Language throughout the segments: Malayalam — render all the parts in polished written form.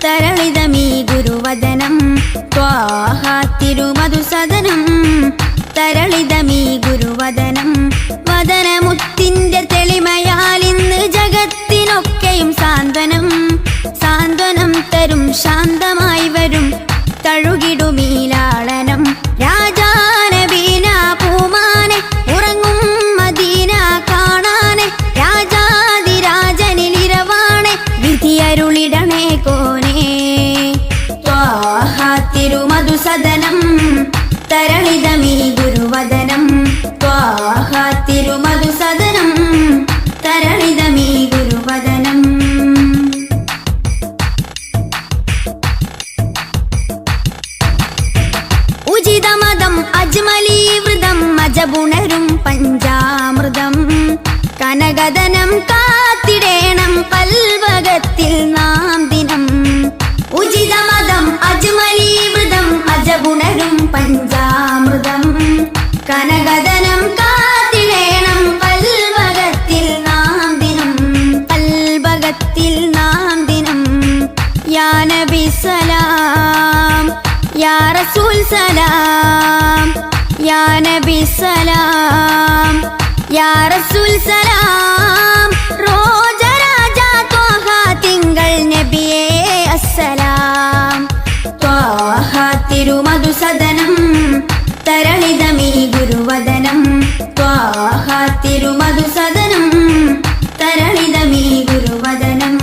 തരളിതമീ ഗുരുവദനം ത്വാഹ തിരുമധുസദനം തരളിതമീ ഗുരുവദനം വദനമുത്തിന്റെ തെളിമയാൽ ഇന്ന് ജഗത്തിനൊക്കെയും സാന്ത്വനം സാന്ത്വനം തരും ശാന്തമായി വരും തഴുകിടുമീലാളനം രാജാനബീന പൂമാനെ ഉറങ്ങും മദീന കാണാനെ രാജാതിരാജനിലിരവാണെ വിധിയരുളിടണേ കോനേ ത്വാഹ തിരുമധുസദനം തരളിതമീ ഗുരുവദനം ത്വാഹ തിരുമധുസദനം തരളിതമീ ഗുരുവദനം ഉചിതമതം അജ്മലീവൃതം അജബുണരും പഞ്ചാമൃതം കനകദനം കാത്തിടേണം കൽവകത്തിൽ നാം ദിനം ഉചിതമതം അജ്മലീവൃതം അജബുണരും പഞ്ചാമൃതം കനകദനം കാത്തിടേണം കൽവകത്തിൽ നാം ദിനം കൽവകത്തിൽ നാം ദിനം യാ നബി സലാം യാ റസൂൽ സലാം യാ നബി സലാം യാ റസൂൽ സലാം റോജരാജ ത്വാഹ തിങ്കൾ നബിയേ അസ്സലാം ത്വാഹ തിരുമധുസദനം തരളിതമീ ഗുരുവദനം ത്വാഹ തിരുമധുസദനം തരളിതമീ ഗുരുവദനം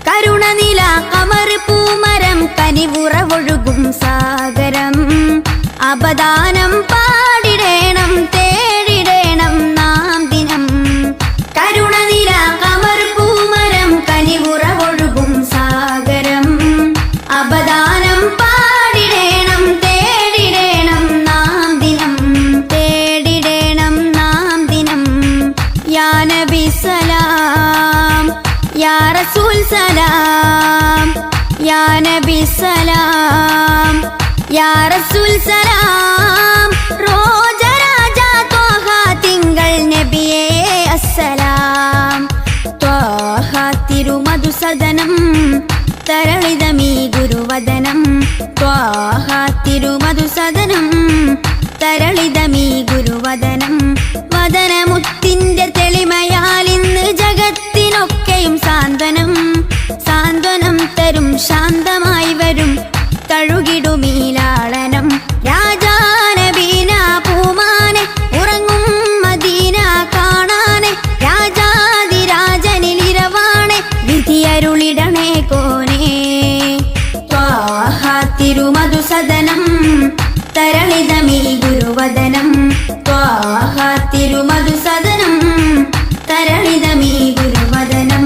കരുണനില കമർ പൂമരം കനിവുറവൊഴുകും സാഗരം അപദാനം പാടിടേണം തേടിടേണം നാം ദിനം കരുണനില കമർ പൂമരം കനിവുറവൊഴുകും സാഗരം അപദാനം പാടിടേണം തേടിടേണം നാം ദിനം തേടിടേണം നാം ദിനം യാ നബി സലാം യാ റസൂൽ സലാം യാ നബി സലാം യാ റസൂൽ സലാം റോജരാജ ത്വാഹ തിങ്കൾ നബിയേ അസ്സലാം ത്വാഹ തിരുമധുസദനം തരളിതമീ ഗുരുവദനം ത്വാഹ തിരുമധുസദനം തരളിതമീ ഗുരുവദനം വദനമുത്തിന്റെ തെളിമയാൽ ഇന്ന് ജഗത്തിനൊക്കെയും സാന്ത്വനം സാന്ത്വനം തരും ശാന്തമായി വരും തഴുകിടുമീലാളനം രാജാനബീന പൂമാനെ ഉറങ്ങും മദീന കാണാനെ രാജാതിരാജനിലിരവാണെ വിധിയരുളിടണേ കോനേ ത്വാഹ തിരുമധുസദനം തരളിതമീ ഗുരുവദനം ത്വാഹ തിരുമധുസദനം തരളിതമീ ഗുരുവദനം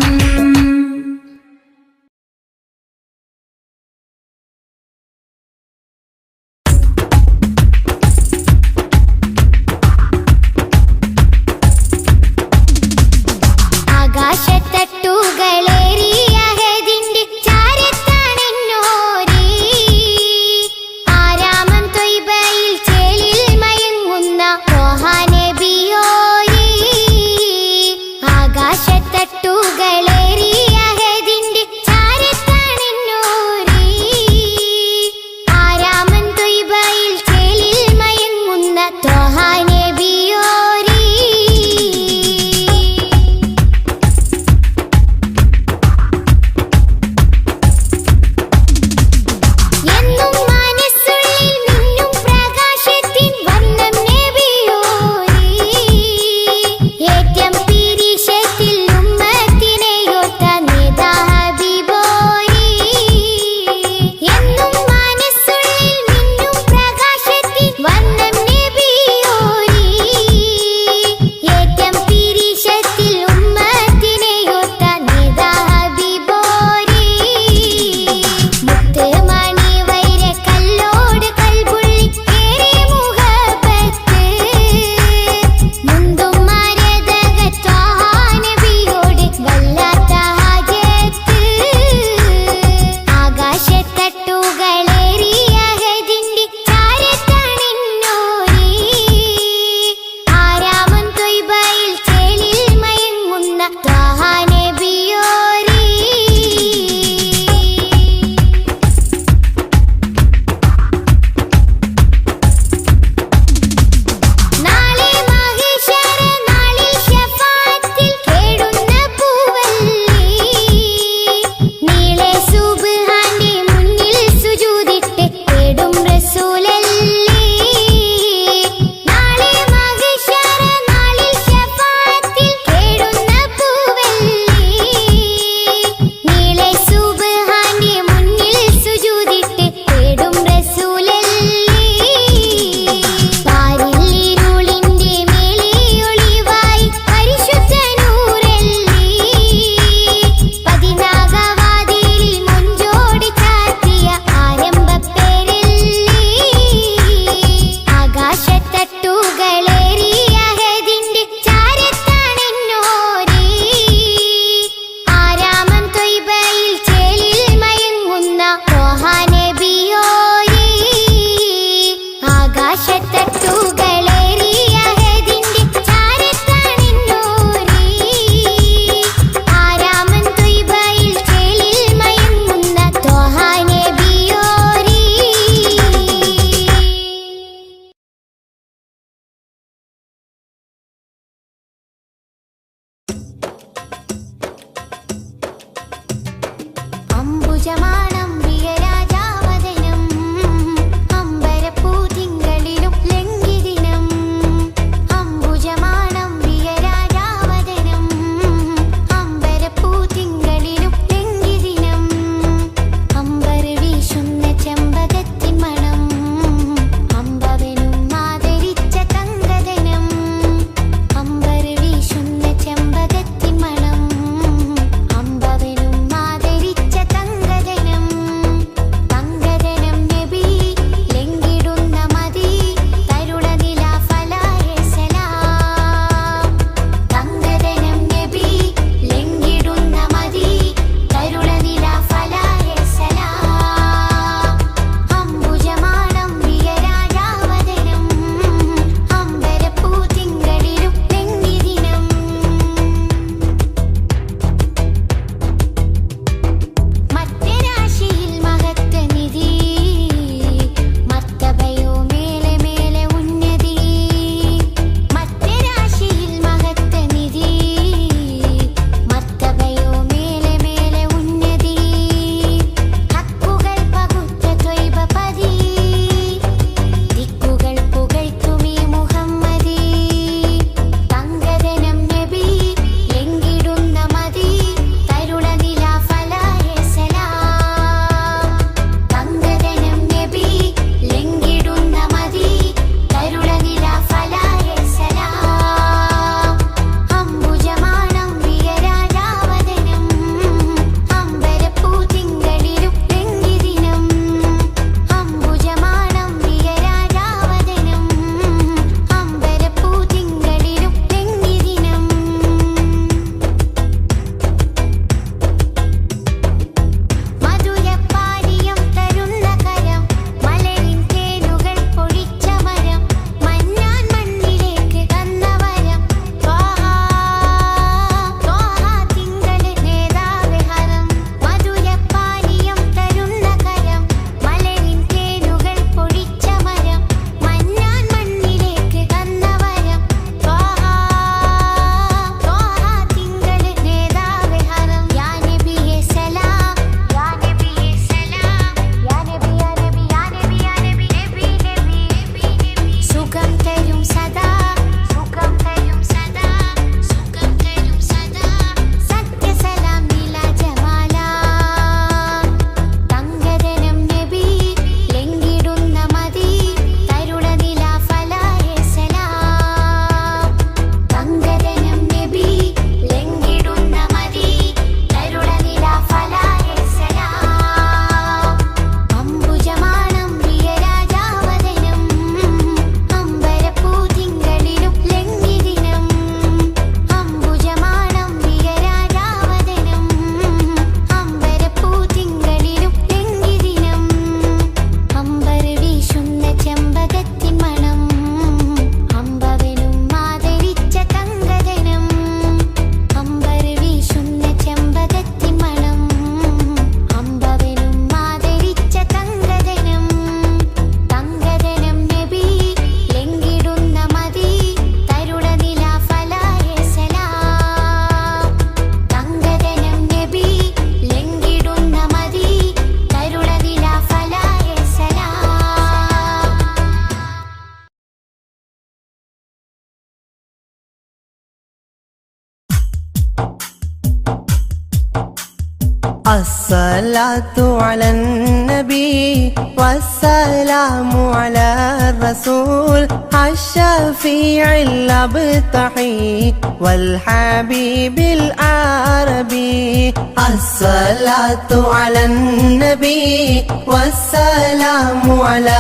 الصلاة على النبي والسلام على الرسول الشفيع الأبطحي والحبيب العربي. الصلاة على النبي والسلام على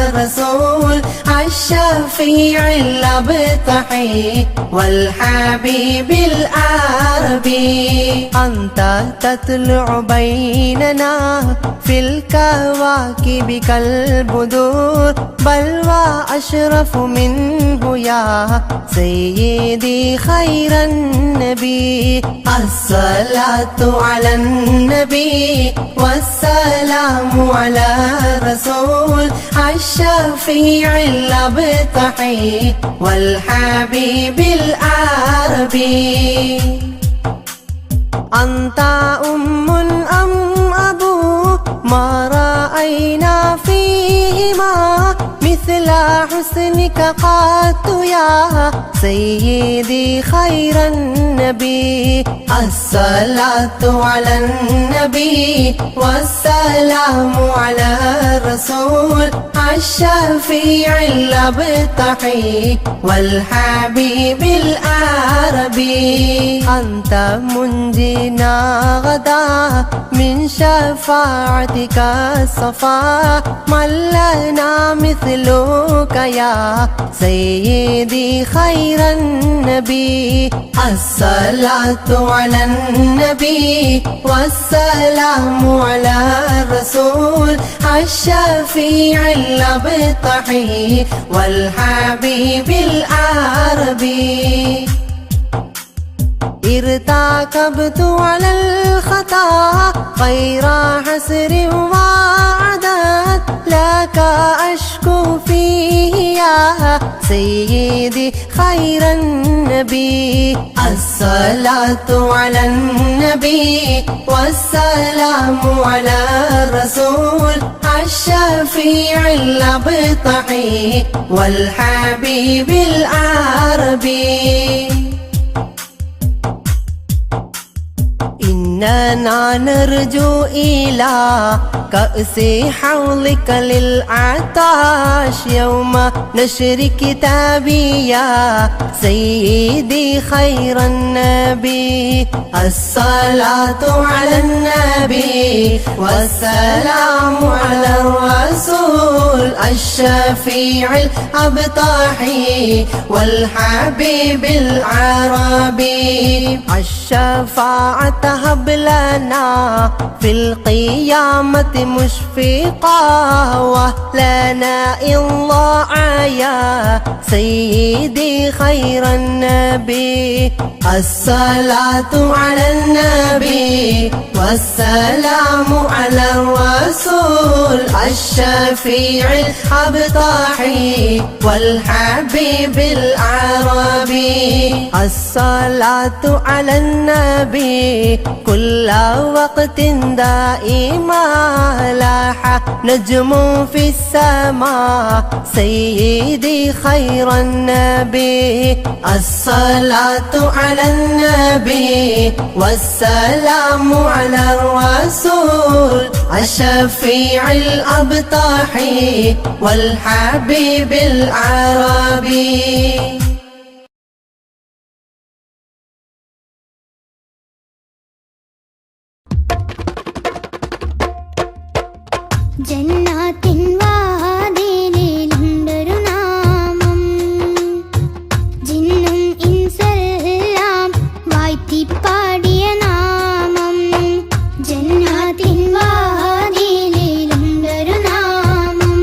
الرسول الشفيع الأبطحي والحبيب العربي. أنت تطلع بيننا في الكواكب كالبدور بل وأشرف منه يا سيدي خير النبي. الصلاة على النبي والسلام على الرسول الشفيع الأبطحي والحبيب العربي. أنت أم أم أبو مثل حسنك قط يا سيدي خير النبي الصلاة على النبي والسلام على الرسول الشفيع الأبطحي والحبيب العربي أنت منجينا غدا من شفاعتك الصفا من لنا مثلك يا سيدي خير النبي الصلاة على النبي والسلام على الرسول الشفيع الأبطحي والحبيب العربي ارتكبت على الخطا غير حسر وعدد لك أشكو فيه يا سيدي خير النبي الصلاة على النبي والسلام على الرسول الشفيع الأبطحي والحبيب العربي إننا نرجو إلى كأس حوضك للعطاش يوم نشر كتابي يا سيدي خير النبي الصلاة على النبي والسلام على الرسول الشفيع الأبطحي والحبيب العربي الشفاعة هب لنا في القيامة مشفقا ولنا الله يا سيدي خير النبي الصلاة على النبي والسلام على الرسول الشفيع الأبطحي والحبيب العربي الصلاة على النبي كل وقت دائما لاح نجم في السماء سيدي خير النبي الصلاة على النبي والسلام على الرسول الشفيع الأبطحي والحبيب العربي ജന്നാത്തിൻ വാതിലിലുണ്ടൊരു നാമം ജിന്നും ഇൻസെല്ലാം വാഴ്ത്തിപ്പാടിയ നാമം ജന്നാത്തിൻ വാതിലിലുണ്ടൊരു നാമം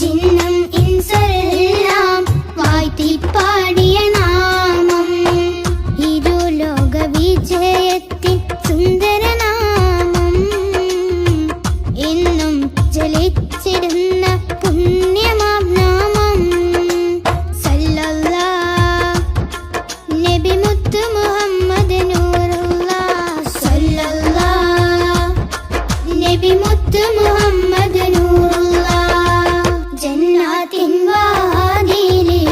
ജിന്നും ഇൻസെല്ലാം വാഴ്ത്തിപ്പാടിയ നാമം ഇരുലോക വിജയത്തിൻ സുന്ദര ചലിച്ചിടുന്ന പുണ്യമാം നാമം സല്ലല്ലാഹ് നബി മുത്ത് മുഹമ്മദ് നൂറുല്ലാഹ് സല്ലല്ലാഹ് നബി മുത്ത് മുഹമ്മദ് നൂറുല്ലാഹ് ജന്നാത്തിൻ വാതിലിലുണ്ടൊരു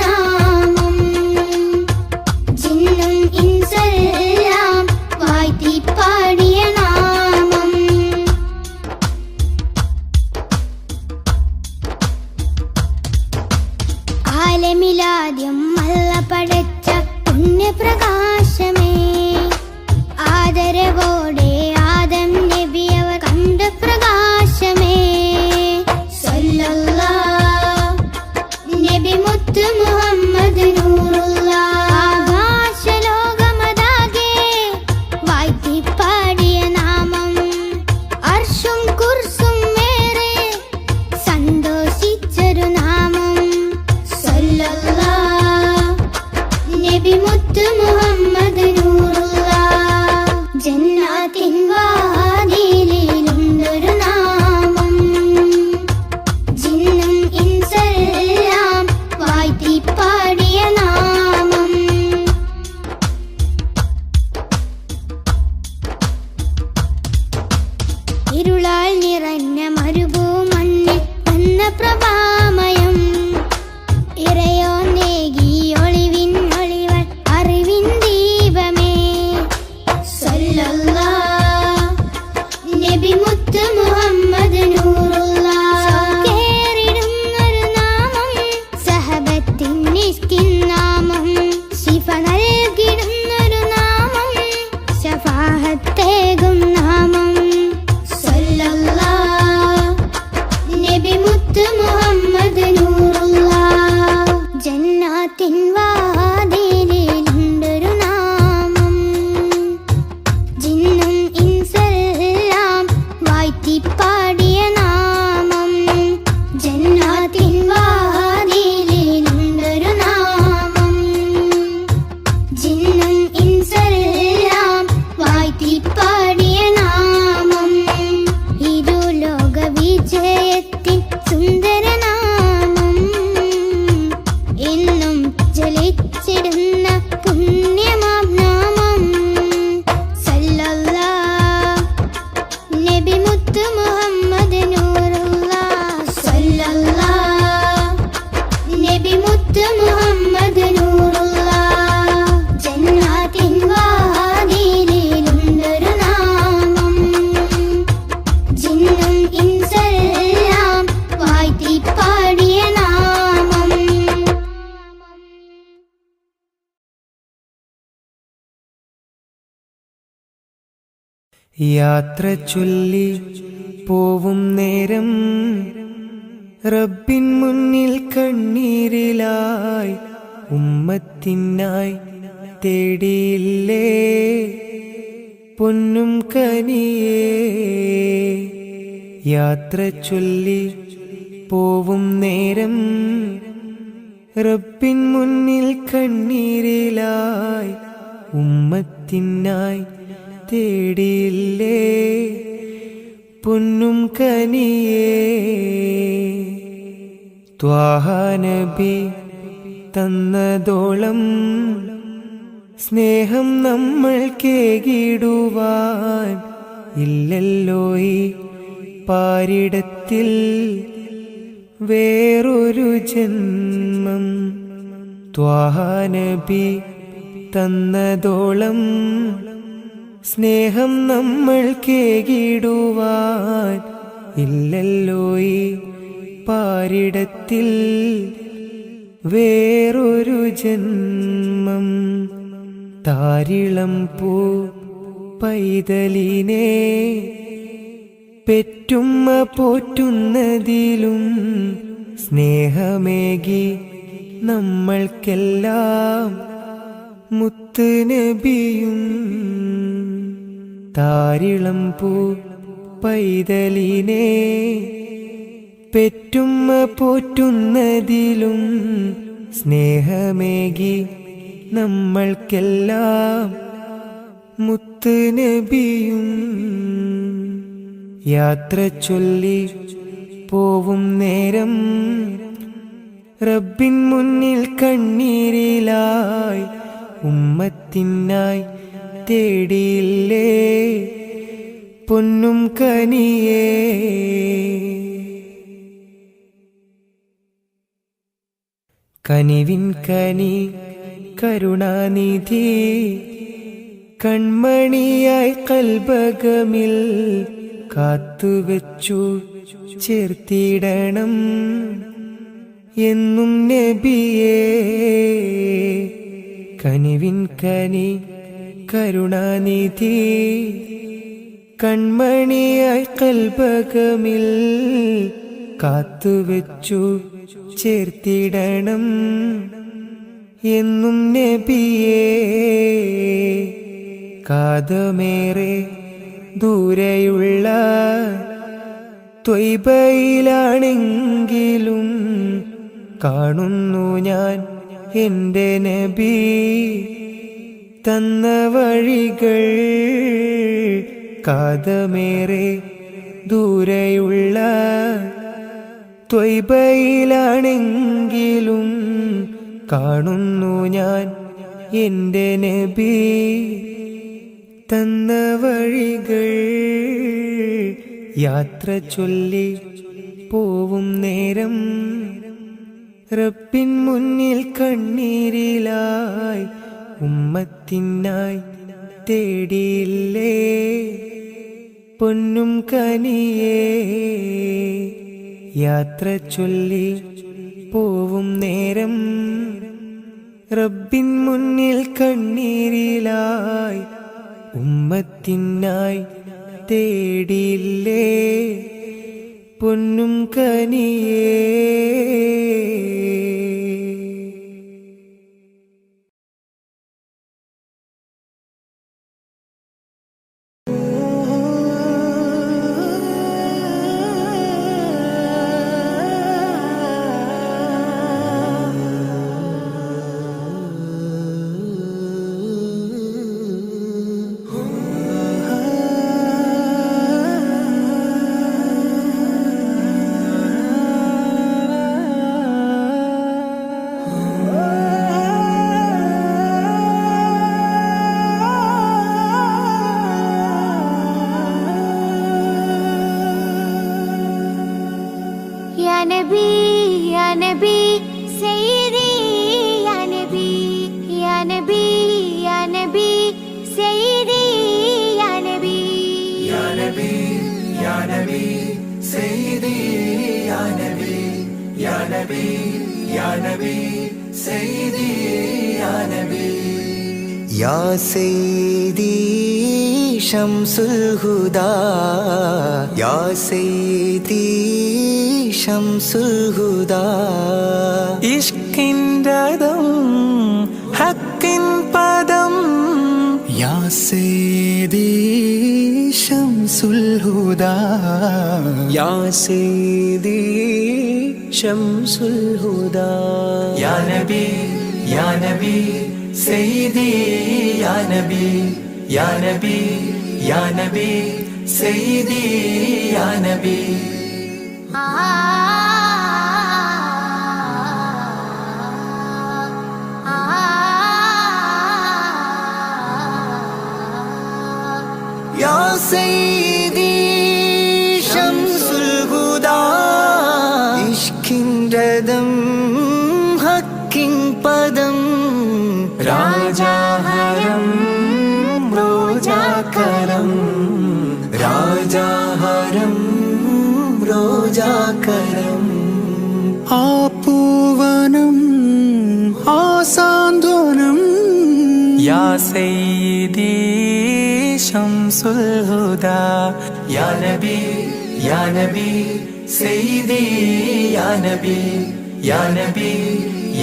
നാമം ജിന്നും ഇൻസെല്ലാം വാഴ്ത്തിപ്പാടിയ നാമം ആലമിലാദ്യം അല്ല പടച്ച പുണ്യപ്രകാശമേ ആദരവോടെ ആദം നബി അവർ കണ്ട പ്രകാശമേ സല്ലല്ലാഹ് നബി മുത്ത് മുഹമ്മദ് നൂറുല്ലാഹ് ആകാശലോകമതാകെ വാഴ്ത്തിപ്പാടിയ നാമം അർശും കുർസും മേറെ സന്തോഷിച്ചൊരു നാമം നബി മുത്ത് മുഹമ്മദ് നൂറുല്ലാഹ് ജന്നാത്തിൻ വാതിലിലുണ്ടൊരു നാമം ജിന്നും ഇൻസെല്ലാം വാഴ്ത്തിപ്പാടിയ നാമം ഇരുളാൽ നിറഞ്ഞ മരുഭൂമണ്ണിൽ വന്ന പാടിയ നാമം ഇരുലോക വിജയത്തിൻ സുന്ദരനാമം എന്നും ജലിച്ചിടുന്ന പുണ്യമാം നാമം സല്ലല്ലാഹ് നബി മുത്ത് മുഹമ്മദ് നൂറുല്ലാഹ് സല്ലല്ലാഹ് നബി മുത്ത് മുഹമ്മദ് നൂറുല്ലാഹ് ജന്നാത്തിൻ വാതിലിലുണ്ടൊരു നാമം ജിന്നും ഇൻസെല്ലാം വാഴ്ത്തി പാടിയ നാമം യാത്ര ചൊല്ലി പോവും നേരം റബ്ബിൻ മുന്നിൽ കണ്ണീരിലായി ഉമ്മത്തിനായി തേടിയില്ലേ പൊന്നും കനിയേ. യാത്ര ചൊല്ലി പോവും നേരം റബ്ബിൻ മുന്നിൽ കണ്ണീരിലായി ഉമ്മത്തിനായി തേടിയില്ലേ പൊന്നും കനിയേ. ത്വാഹ നബി തന്നതോളം സ്നേഹം നമ്മൾ കേകിടുവാൻ ഇല്ലല്ലോ ഈ പാരിടത്തിൽ വേറൊരു ജന്മം. ത്വാഹ നബി തന്നതോളം സ്നേഹം നമ്മൾ കേകിടുവാൻ ഇല്ലല്ലോ ഈ പാരിടത്തിൽ വേറൊരു ജന്മം. താരിളം പൂ പൈതലിനെ പെറ്റുമ്മ പോറ്റുന്നതിലും സ്നേഹമേകി നമ്മൾക്കെല്ലാം മുത്ത് നബിയും. താരിളം പൂ പൈതലിനെ പെറ്റുമ്മ പോറ്റുന്നതിലും സ്നേഹമേകി നമ്മൾക്കെല്ലാം മുത്ത് നബിയും. യാത്ര ചൊല്ലി പോവും നേരം റബ്ബിൻ മുന്നിൽ കണ്ണീരിലായി ഉമ്മത്തിനായി തേടിയില്ലേ പൊന്നും കനിയേ. കനിവിൻ കനി കരുണാനിധി കൺമണിയായി കൽബകമിൽ കാത്തുവെച്ചു ചേർത്തിടണം എന്നും നബിയേ. കനിവിൻ കനി കരുണാനിധി കൺമണിയായി കൽബകമിൽ കാത്തുവെച്ചു ചേർത്തിടണം എന്നും നബിയേ. കാതമേറെ ദൂരെയുള്ള ത്വയ്ബയിലാണെങ്കിലും കാണുന്നു ഞാൻ എൻ്റെ നബി തന്ന വഴികൾ. കാതമേറെ ദൂരെയുള്ള ത്വയ്ബയിലാണെങ്കിലും കാണുന്നു ഞാൻ എൻ്റെ നബി തന്ന വഴികൾ. യാത്ര ചൊല്ലി പോവും നേരം റബ്ബിൻ മുന്നിൽ കണ്ണീരിലായി ഉമ്മത്തിനായി തേടിയില്ലേ പൊന്നും കനിയേ. യാത്ര ചൊല്ലി പോവും നേരം റബ്ബിൻ മുന്നിൽ കണ്ണീരിലായി ഉമ്മത്തിനായി തേടിയില്ലേ പൊന്നും കനിയേ. يا نبي يا نبي سيدي يا نبي يا نبي يا نبي سيدي يا نبي يا نبي يا نبي سيدي يا نبي يا نبي يا نبي سيدي يا نبي يا سيدي شمس الهدى يا سيدي شمس الهدى ഇഷ്കിൻ രഥം ഹക്കിൻ പദം യാ സയ്യിദി ശംസുൽ ഹുദാ യാ സയ്യിദി ശംസുൽ ഹുദാ യാ നബി യാ നബി സയ്യിദി യാ നബി യാ നബി യാ നബി സയ്യിദി യാ നബി يا سيدي شمس الهدى ഇഷ്കിൻ രഥം ഹക്കിൻ പദം രാജാഹരം റോജാകരം രാജാഹരം റോജാകരം ആ പൂവനം ആ സാന്ത്വനം യാ സയ്യിദി ശംസുൽ ഹുദാ യാ നബി യാ നബി സയ്യിദി യാ നബി യാ നബി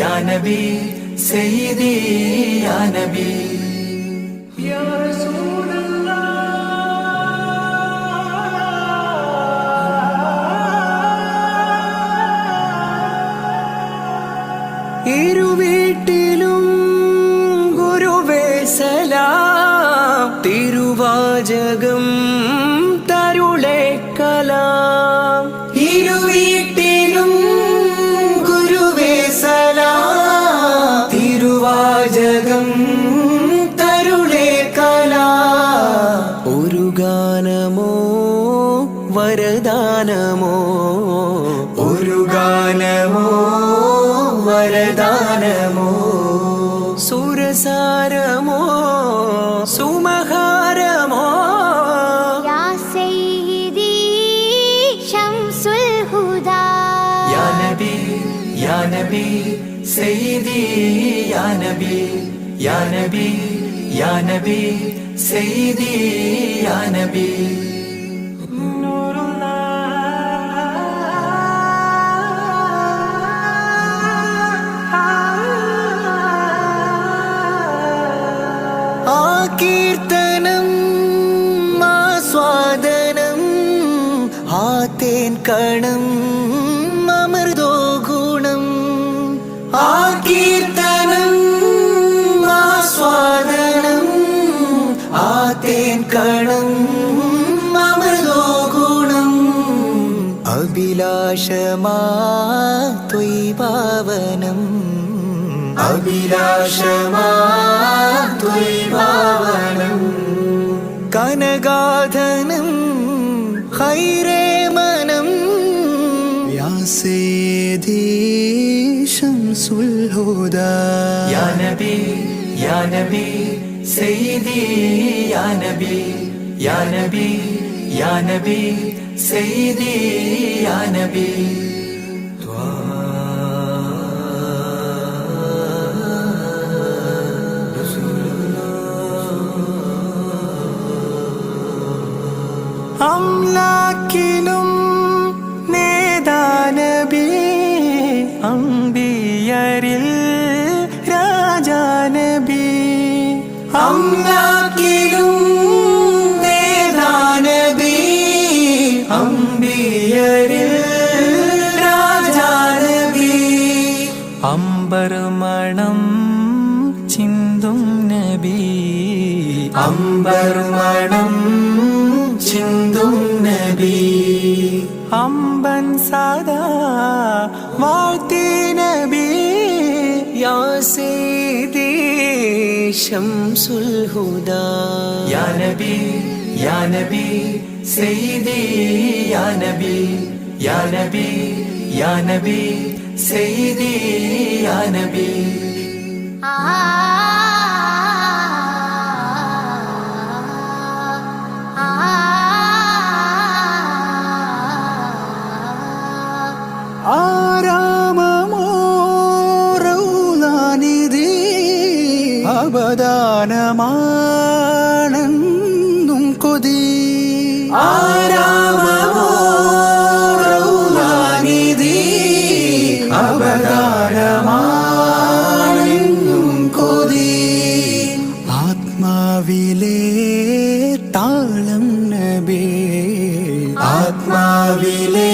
യാ നബി സയ്യിദി യാ നബി യാ ഇരുവീട്ടിലും ഗുരുവേ സലാം തിരുവാചകം തരുളേ കലാം ഇരുവീട്ടിലും ഗുരുവേ സലാം തിരുവാചകം തരുളേ കലാം ഒരു ഗാനമോ വരദാനമോ ഒരു ഗാനമോ വരദാനമോ സുരസാരമോ സുമഹാരമോ يا سيدي شمس الهدى يا نبي يا نبي سيدي يا نبي يا نبي يا نبي سيدي يا نبي കീർത്തനം ആസ്വാദനം ആ തേൻ കണം അമൃതോ ഗുണം ആ കീർത്തനം ആസ്വാദനം ആ തേൻ കണം അമൃതോ ഗുണം അഭിലാഷമാ ത്വൈപാവനം അഭിലാഷമാ ത്വൈപാവനം കനകാധനം ഹൈരേ മനം യാ സയ്യിദി ശംസുൽ ഹുദാ യാ നബി യാ നബി സയ്യിദി യാ നബി യാ നബി യാ നബി സയ്യിദി യാ നബി അംലാക്കിലും നേദാനബി അംബിയരിൽ രാജാനബി അംലാക്കിലും നേദാനബി അംബിയരിൽ രാജാനബി അംബർമണം ചിന്തും നബി അംബർമണം ചിന്തും നബി അമ്പൻ സദാ വാഴ്ത്തി നബി യാ സയ്യിദി ശംസുൽ ഹുദാ യാ നബി യാ നബി സയ്യിദി യാ നബി യാ നബി യാ നബി സയ്യിദി യാ നബി ആരാമമോറൗലാനിധി അവദാനമാണെന്നും കൊതി ആരാമമോറൗലാനിധി അവദാനമാണെന്നും കൊതി ആത്മാവിലെ താളം നബി ആത്മാവിലെ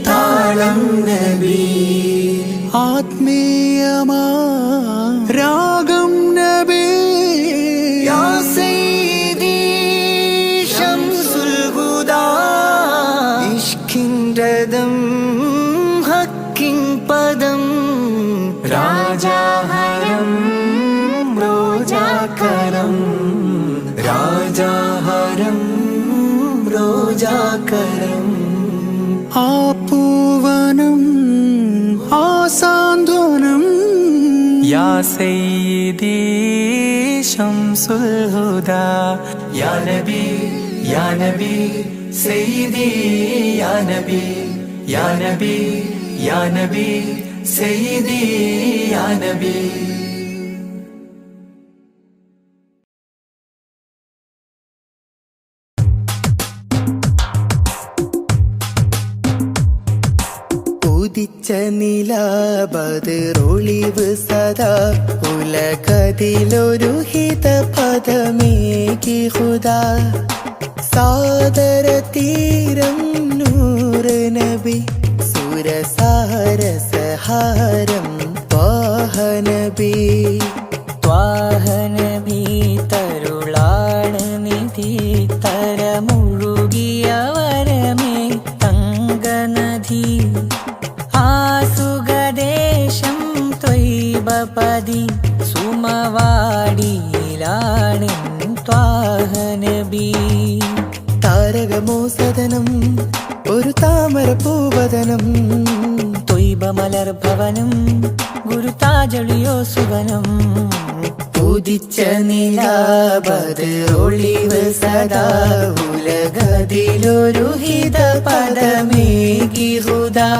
താളം നബി ആത്മീയമാ രാഗം നബി യാ സയ്യിദി ശംസുൽ ഹുദാ ഇഷ്കിൻറദം ഹക്കിൻ പദം രാജാഹരം റോജാകരം രാജാഹരം റോജാകരം ആ പൂവനം ആ സാന്ത്വനം യാ സയ്യിദി ശംസുൽ ഹുദാ യാ നബി യാ നബി സയ്യിദി യാ നബി യാ നബി യാ നബി സയ്യിദി യാ നബി ഉദിച്ച നിലാബതിറൊളിവ് സദാ ഉലകതിലൊരു ഹിത പദമേകി ഹുദാ സാദര തീരം നൂറ് നബി സുരസാര സഹാരം ത്വാഹനബി ത്വാഹനബി തരുളാണ് നിധി തരമുഴുകിയ വരമേ തങ്കനദി ആസുഖദേശം ത്വയ്ബപതി സുമവാടിയിലാണ് ത്വാഹനബി താരകമോ സദനം ഒരു താമര പൂവദനം ത്വയ്ബമലർ ഭവനം ഗുരുതാജളിയോ സുവനം ഉദിച്ച നിലാബതിറൊളിവ് സദാ ഉലകതിലൊരു ഹിത പദമേകി ഹുദാ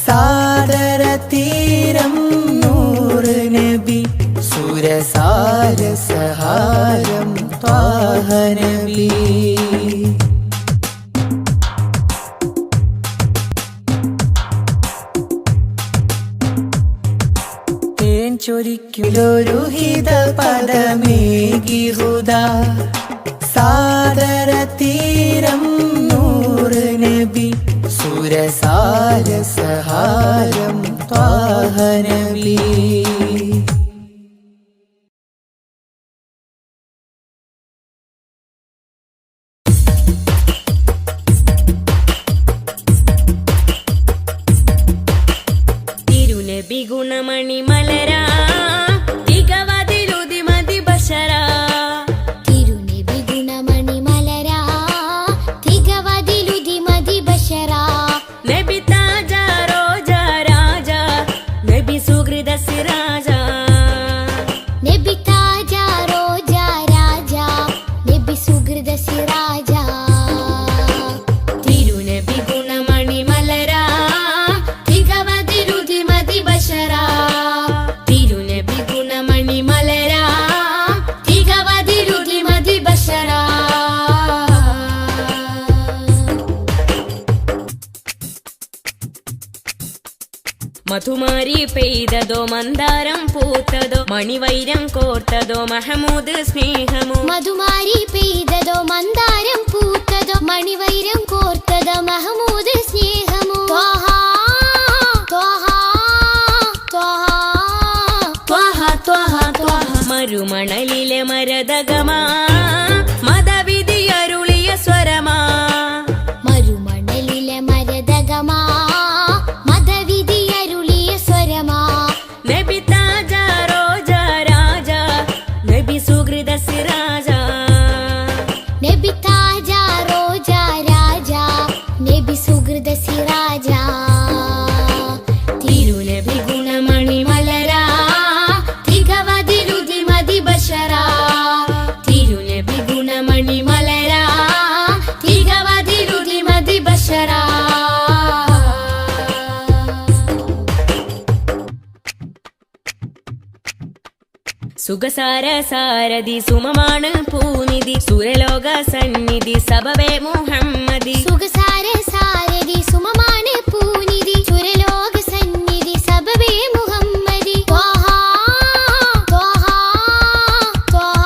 സാദര തീരം നൂറ് നബി സുരസാര സഹാരം ത്വാഹനബി തേൻ ചൊരിക്കും ഒരു ഹിത പദമേകി ഹുദാ സാദര തീരം നൂറ് നബി സുരസാര സഹാരം ത്വാഹനബി തിരുനബി ഗുണമണി മലരാ തികവതിലുതി മതി ബശരാ തിരുനബി ഗുണമണി മലരാ തികവതിലുതി മതി ബശരാ നബി താജ റോജ രാജ നബി സുഹൃദ സിരാജ നബി താജ റോജ രാജ നബി സുഹൃദ സിരാജ തിരുനബി ഗുണമണി മലരാ തികവതിലുതി മതി ബശരാ തിരുനബി ഗുണമണി മലരാ തികവതിലുതി മതി ബശരാ മധുമാരി പെയ്തതോ മന്ദാരം പൂത്തതോ മണിവൈരം കോർത്തതോ മഹമൂദ് സ്നേഹമോ മധുമാരി പെയ്തതോ മന്ദാരം പൂത്തതോ മണിവൈരം കോർത്തതോ മഹമൂദ് സ്നേഹമോ ത്വാഹ ത്വാഹ ത്വാഹ ത്വാഹ ത്വാഹ ത്വാഹ മരുമണലിലെ മരതകമാ മതവിധിയരുളിയ സ്വരമാ മരുമണലിലെ മരതകമാ മതവിധിയരുളിയ സ്വരമാ നബി താജ റോജ രാജ നബി സുഹൃദ സിരാജ നബി താജ റോജ രാജ നബി സുഹൃദ സിരാജ സുഖസാര സാരഥി സുമമാണ് പൂനിധി സുരലോക സന്നിധി സബബേ മുഹമ്മദി സുഖസാര സാരഥി സുമമാണ് പൂനിധി സുരലോക സന്നിധി സബബേ മുഹമ്മദി ത്വഹ ത്വഹ ത്വഹ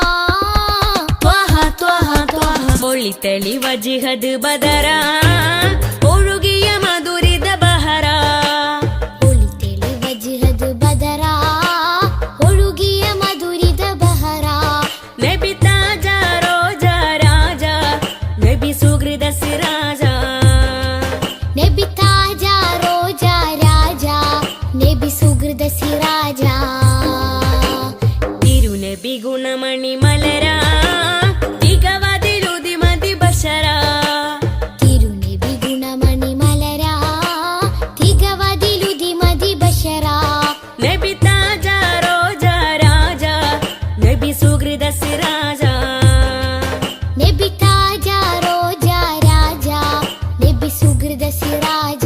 ത്വഹ ത്വഹ ഒളിത്തളി വജിഹദ് ബദറ ഒഴുകിയ മധുരിത ബഹറ ഒളിതെളി വജ്ഹദ് ബദറ ഒഴുകിയ മധുരിത ബഹറ നബി താജ റോജ രാജ നബി സുഹൃദ സിരാജ നബി താജ റോജ രാജ നബി സുഹൃദ സിരാജ തിരുനബി ഗുണമണി മലര തികവതിലുതി മതി ബശര തിരുനബി ഗുണമണി മലര തികവതിലുതി മതി ബശര നബി താജ റോജ രാജ നബി സുഹൃദ സിരാജ നബി താജ റോജ രാജ നബി സുഹൃദ സിരാജ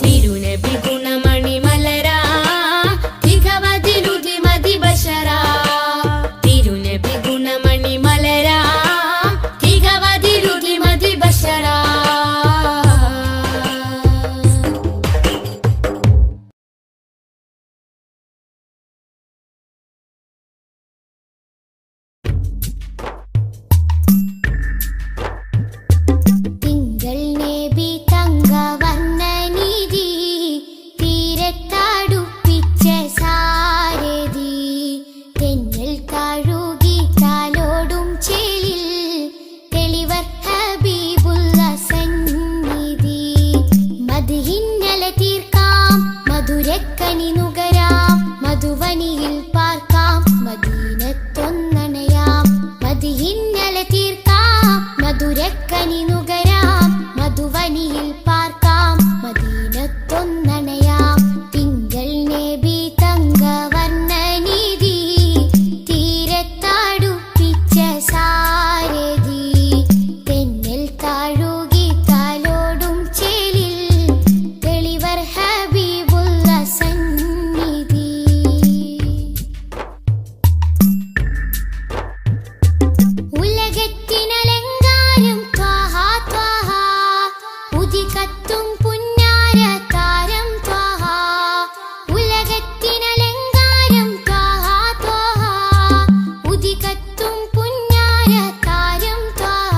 തിരുനബി ഗുണമണി മലര തികവതിലുതി മതി ബശര തിരുനബി ഗുണമണി മലര തികവതിലുതി മതി ബശര തിങ്കൾ നബി തങ്കവർണ്ണനിധി തീരത്തടുപ്പിച്ച സാരഥി തെന്നൽ കഴുകി തലോടും ചേലിൽ തെളിവർ ഹബീബുള്ള സന്നിധി മദ്ഹിന്നല തീർക്കാം മധുരക്കനി നുകരാം മധുവനിയിൽ പാർക്കാം മദീനത്തൊന്നണയാം മദ്ഹിന്നല തീർക്കാം മധുരക്കനി നുകരാം മധുവനിയിൽ പാർക്കാം മദീനത്തൊന്നണയാം തിങ്കൾ നബി തങ്കവർണ്ണനിധി തീരത്തടുപ്പിച്ച സാരഥി തെന്നൽ താഴുകി തലോടും ചേലിൽ തെളിവർ ഹബീബുള്ള സന്നിധി ഉലകത്തിനലങ്കാരം ത്വഹ ത്വഹ ഉദികത്തും പുന്നാര താരം ത്വഹ ഉലകത്തിനലങ്കാരം ത്വഹ ത്വഹ ഉദികത്തും പുന്നാര താരം ത്വഹ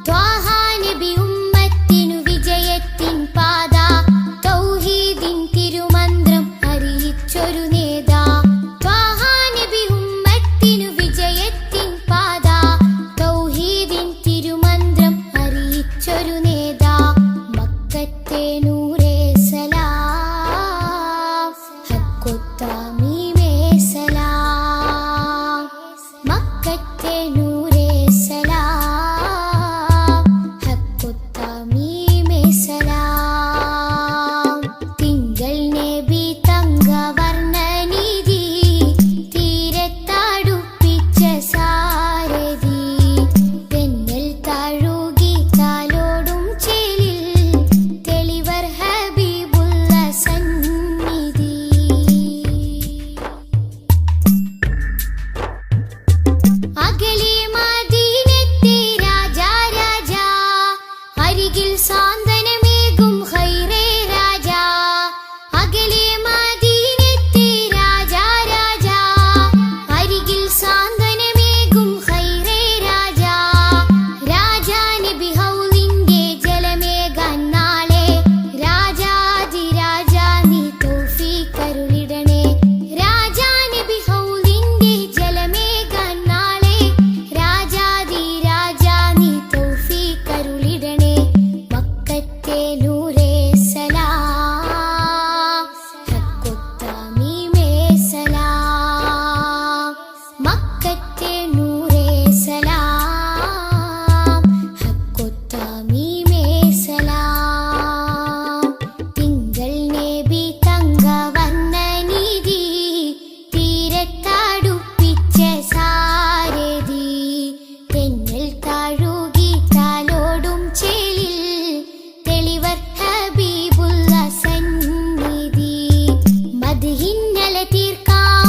ത്വഹ നബി ഉമ്മത്തിനു വിജയത്തിൻ പാത തൗഹീദിൻ തിരുമന്ത്രം അറിയിച്ചൊരു നേതാ ത്വഹ നബി ഉമ്മത്തിനു വിജയത്തിൻ പാത തൗഹീദിൻ തിരുമന്ത്രം അറിയിച്ചൊരു നേതാ മക്കത്തെ നൂറേ സലാം ഹക്കൊത്താമീമേ സലാം മക്കത്തെ നൂറേ സലാം ഹക്കൊത്താമീമേ സലാം തിങ്കൾ നബി തങ്കവർണ്ണനിധി തീരത്തടുപ്പിച്ച സാരഥി തെന്നൽ താഴുകി തലോടും ചേലിൽ തെളിവർ ഹബീബുള്ള സന്നിധി അകലെ മദീനത്തെ രാജാ രാജാ അരികിൽ സാന്ത്വനമേകും ഖൈറേ രാജാ അകലെ മദീനത്തെ രാജാ രാജാ അരികിൽ സാന്ത്വനമേകും ഖൈറേ രാജാ രാജാ നബി ഹൗലിന്റെ ജലമേകാൻ നാളെ രാജാതിരാജാ നീ തൗഫീഖരുളിടണേ രാജാ നബി ഹൗലിന്റെ ജലമേകാൻ നാളെ രാജാതിരാജാ നീ തൗഫീഖരുളിടണേ മക്കത്തെ നൂറേ സലാം ഹക്കൊത്താമീമേ സലാം മക്കത്തെ നൂറേ സലാം ഹക്കൊത്താമീമേ സലാം തിങ്കൾ നബി തങ്കവർണ്ണനിധി തീരത്തടുപ്പിച്ച സാരഥി തെന്നൽ താഴുകി തലോടും ചേലിൽ തെളിവർ ഹബീബുള്ള സന്നിധി മദ്ഹിന്നല തീർക്കാം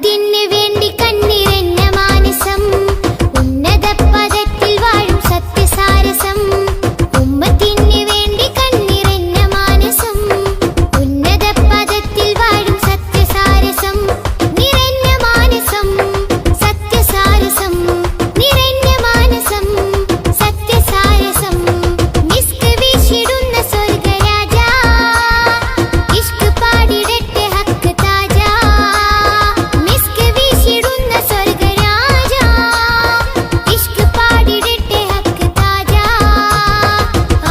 ഉമ്മത്തിന് വേണ്ടി കണ്ണിറഞ്ഞ മാനസം ഉന്നത പദത്തിൽ വാഴും സത്യസാരസം ഉമ്മത്തിന് വേണ്ടി കണ്ണിറഞ്ഞ മാനസം ഉന്നത പദത്തിൽ വാഴും സത്യസാരസം നിറഞ്ഞ മാനസം സത്യസാരസം നിറഞ്ഞ മാനസം സത്യസാരസം മിസ്ക് വീശിടുന്ന സ്വർഗരാജ ഇഷ്ക് പാടിടട്ടെ ഹക്ക് താജ മിസ്ക് വീശിടുന്ന സ്വർഗരാജ ഇഷ്ക് പാടിടട്ടെ ഹക്ക് താജ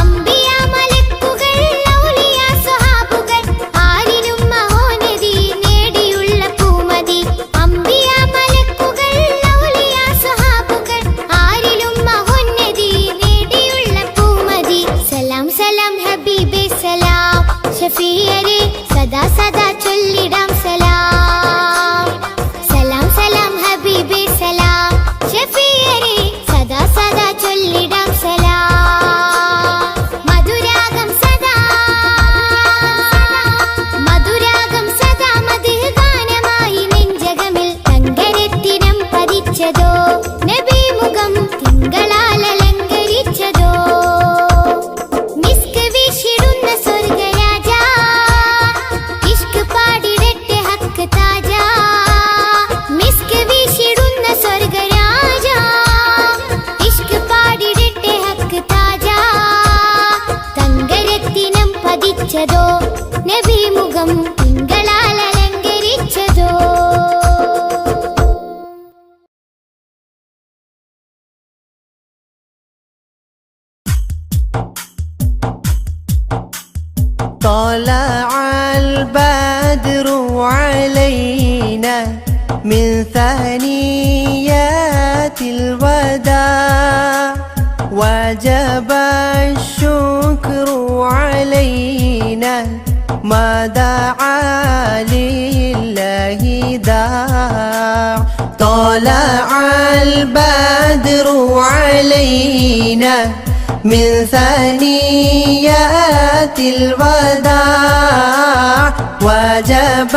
അംബിയ മലക്കുകൾ ഔലിയ സ്വഹാബുകൾ ആരിലും മഹോന്നതി നേടിയുള്ള പൂമതി അംബിയ മലക്കുകൾ ഔലിയ സ്വഹാബുകൾ ആരിലും മഹോന്നതി നേടിയുള്ള പൂമതി സലാം സലാം ഹബീബേ സലാം ഷഫീയരെ സദാ സദാ ചൊല്ലിടാം സലാം സലാം സലാം ഹബീബേ സലാം ഷഫീയരെ സദാ സദാ ചൊല്ലിടാം സലാം മധുരാഗം സദാ മധുഹ് ഗാനമായി നെഞ്ചകമിൽ തങ്കരത്തിനം പതിച്ചതോ നബി മുഖം തിങ്കളാൽ അലങ്കരിച്ചതോ മിസ്ക് വീശിടുന്ന സ്വർഗരാജ ഇഷ്ക് പാടിടട്ടെ ഹക്ക് താജ മിസ്ക് വീശിടുന്ന സ്വർഗരാജ ഇഷ്ക് പാടിടട്ടെ ഹക്ക് താജ തങ്കരത്തിനം പതിച്ചതോ നബി മുഖം തിങ്കളാൽ അലങ്കരിച്ചതോ طلع البدر علينا من ثنيات الوداع وجب الشكر علينا ما دعا لله داع طلع البدر علينا من ثنيات الوداع وجب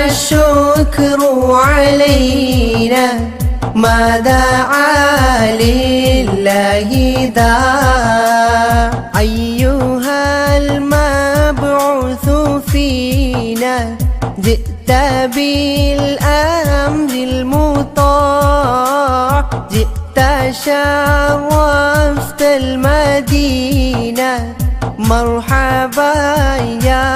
الشكر علينا ما دعا لله داع أيها المبعوث فينا جئت بالأمر المطاع جئت شرفت المدينة مرحبا يا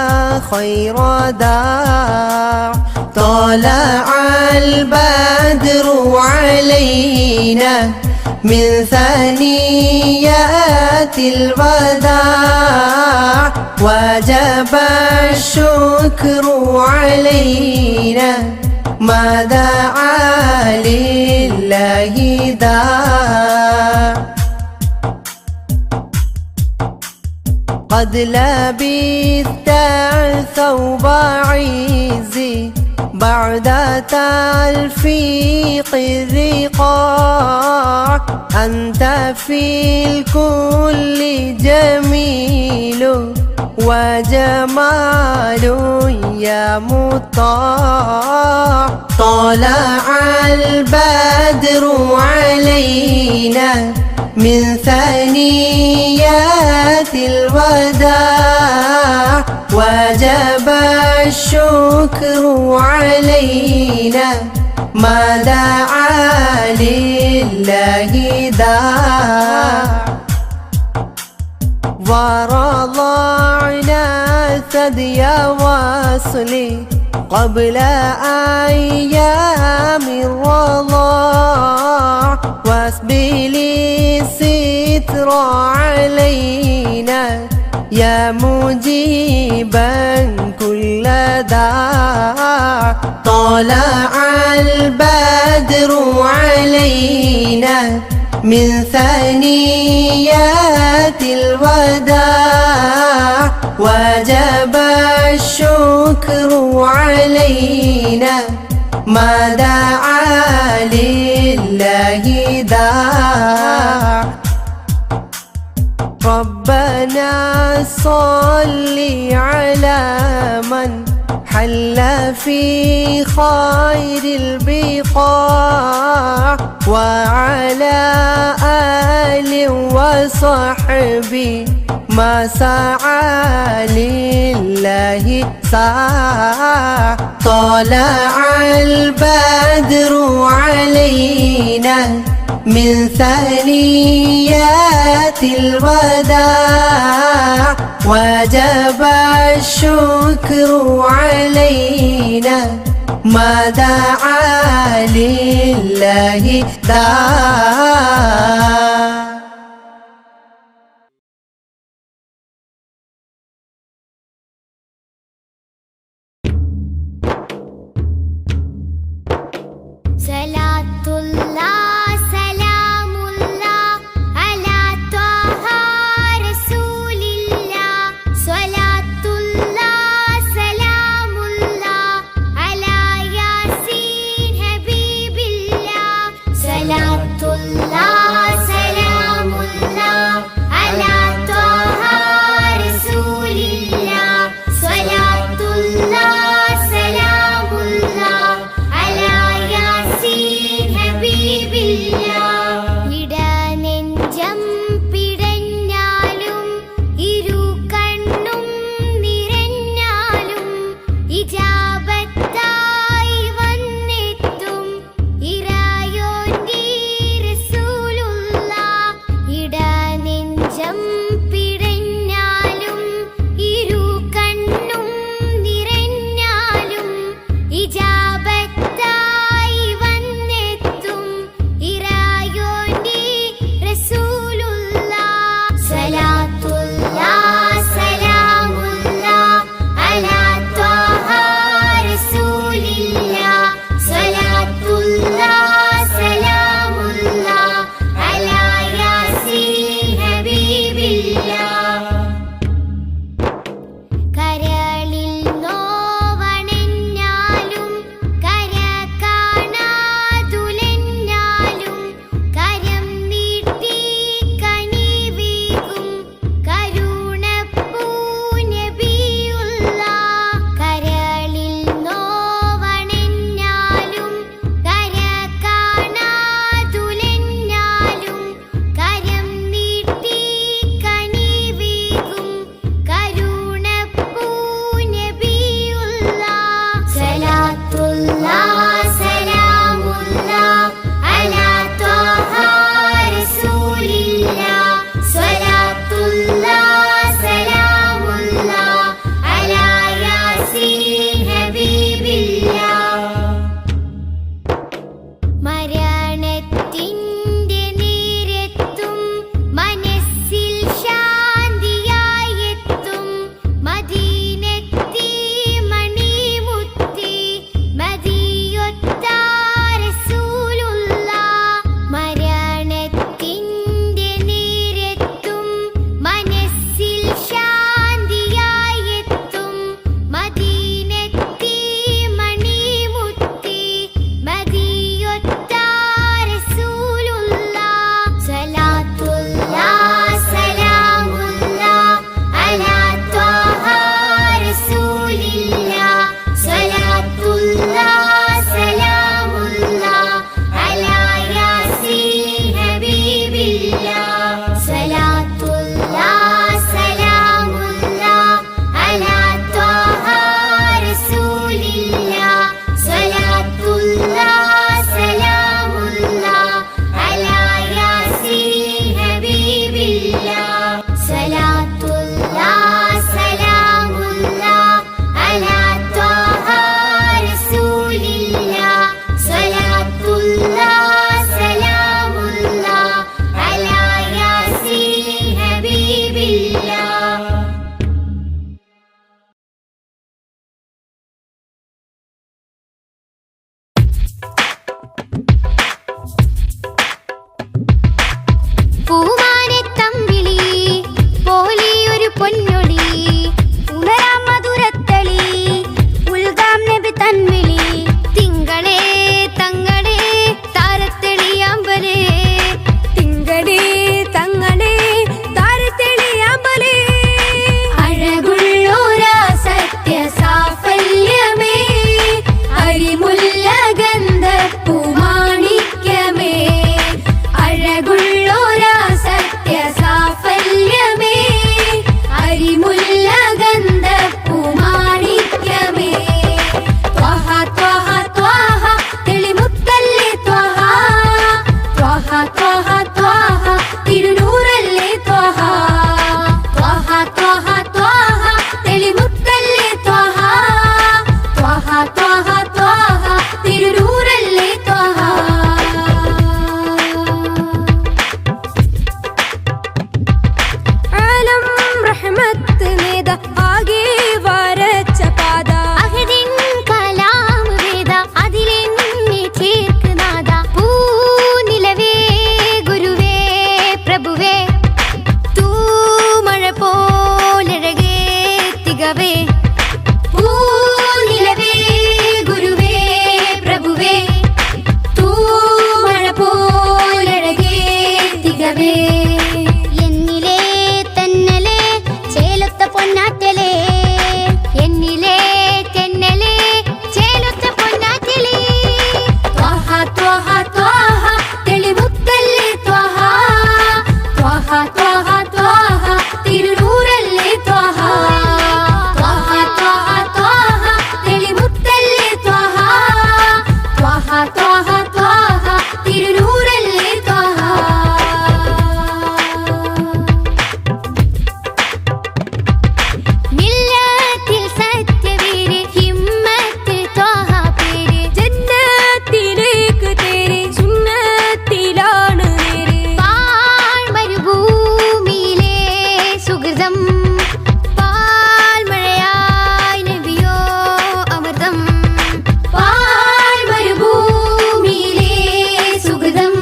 خير داع طلع البدر علينا من ثنيات الوداع وجب الشكر علينا ما دعا لله داع قد لبثت ثوب عزي بعد تلفيق الرقاع أنت في الكل جميل وجمال يا مطاع طلع البدر علينا من ثنيات الوداع وجب الشكر علينا ما دعا لله داع ورضعنا ثدي وصلي قبل أيام الرضاع واسبل الستر علينا يا مجيبا كل داع طلع البدر علينا من ثنيات الوداع وجب الشكر علينا ما دعا لله داع ربنا صل على من حل في خير البلاد وعلى آل وصحبه ما سعى لله سعى طلع البدر علينا من ثنيات الوداع وجب الشكر علينا ما دعا لله داع. صلاة الله سلام الله على طه رسول الله صلاة الله سلام الله على ياسين حبيب الله صلاة الله سلام الله على طه رسول الله صلاة الله سلام الله على ياسين حبيب ത്വാഹ ത്വാഹ തിരുനൂറല്ലേ ത്വാഹ. മില്ലത്തിൽ സത്യവീര് ഹിമ്മത്ത് ത്വാഹ പേര്. ജന്നത്തിലേക്ക് തേരെ സുന്നത്തിലാണ് നേരെ. പാഴ്മരുഭൂമിയിലെ സുഹൃതം പാൽമഴയായി നബിയോ അമൃതം. പാഴ്മരുഭൂമിയിലെ സുഹൃതം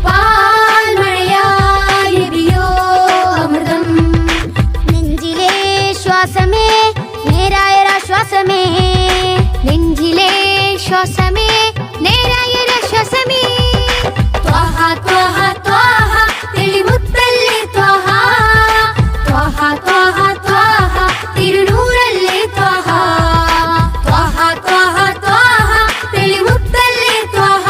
പാൽമഴയായി നബിയോ അമൃതം. നെഞ്ചിലെ ശ്വാസമേ നേരായൊരാശ്വാസമേ, നെഞ്ചിലെ ശ്വാസമേ നേരായൊരാശ്വാസമേ. ത്വാഹ ത്വാഹ ത്വാഹ തെളിമുത്തല്ലേ ത്വാഹ. ത്വാഹ ത്വാഹ ത്വാഹ തിരുനൂറല്ലേ ത്വാഹ. ത്വാഹ ത്വാഹ ത്വാഹ തെളിമുത്തല്ലേ ത്വാഹ.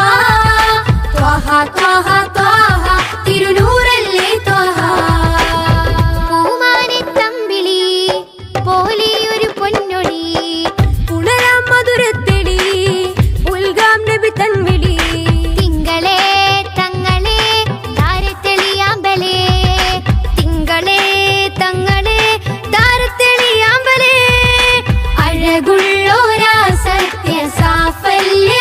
ത്വാഹ ത്വാഹ ത്വാഹ തിരുനൂറല്ലേ ത്വാഹ. പൂമാനെത്തമ്പിളി പോലെയൊരു പൊന്നൊളി, ഉണരാം മധുരത്തെളി ഉൽഗാം നബി തൻവിളി. തിങ്കളെ തങ്ങളെ താരത്തെളിയാമ്പലേ, തിങ്കളെ തങ്ങളെ താരത്തെളിയാമ്പലേ. അഴകുള്ളോരാ സത്യ സാഫല്യ